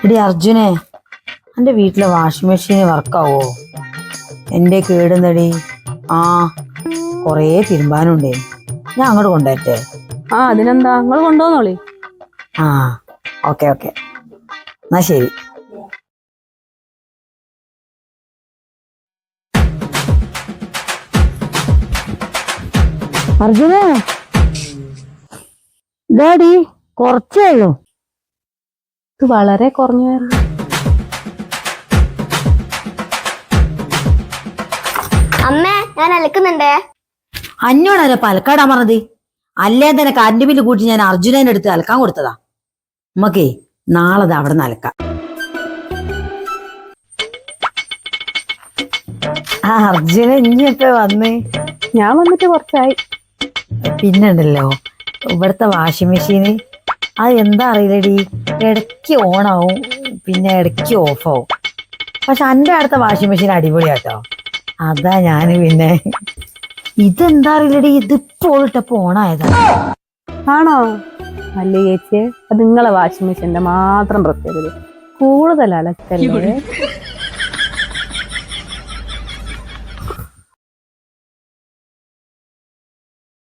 എടി അർജുനെ, എൻ്റെ വീട്ടിലെ വാഷിംഗ് മെഷീൻ വർക്കാവോ? എൻ്റെ കേടുന്നടി. ആ, കുറേ തിരുമ്പാനുണ്ടേ. ഞാൻ അങ്ങോട്ട് കൊണ്ടുവരട്ടെ? അതിനെന്താ, നിങ്ങൾ കൊണ്ടുപോന്നോളി. ആ, ഓക്കെ ഓക്കെ, എന്നാ ശരി. അർജുനെ, ഇതാടി കുറച്ചേ ഉള്ളൂ. ഇത് വളരെ കുറഞ്ഞായിരുന്നു. അമ്മേ, ഞാൻ അലക്കുന്നുണ്ടേ. അന്നോടല്ലേ പലക്കാടാൻ പറഞ്ഞത്? അല്ലേ തന്നെ കറണ്ട് ബില്ല് കൂട്ടി ഞാൻ അർജുനന്റെ അടുത്ത് അലക്കാൻ കൊടുത്തതാ. നമ്മക്കേ നാളെ അത് അവിടെ നിന്ന് അലക്കാം. ആ അർജുന ഇനിയപ്പോ വന്ന്? ഞാൻ വന്നിട്ട് കുറച്ചായി. പിന്നുണ്ടല്ലോ ഇവിടുത്തെ വാഷിംഗ് മെഷീന്, അത് എന്താ അറിയില്ലടി, ഇടയ്ക്ക് ഓണാവും പിന്നെ ഇടയ്ക്ക് ഓഫാവും. പക്ഷെ എൻ്റെ അടുത്ത വാഷിംഗ് മെഷീൻ അടിപൊളിയാട്ടോ. അതാ ഞാൻ പിന്നെ ഇതെന്താ അറിയില്ലടി, ഇതിപ്പോൾ ഇട്ടപ്പോ ഓണായതാ. ആണോ? അല്ല ചേച്ചി, അത് നിങ്ങളെ വാഷിംഗ് മെഷീന്റെ മാത്രം പ്രത്യേകത. കൂടുതൽ അലക്കല്ലേ.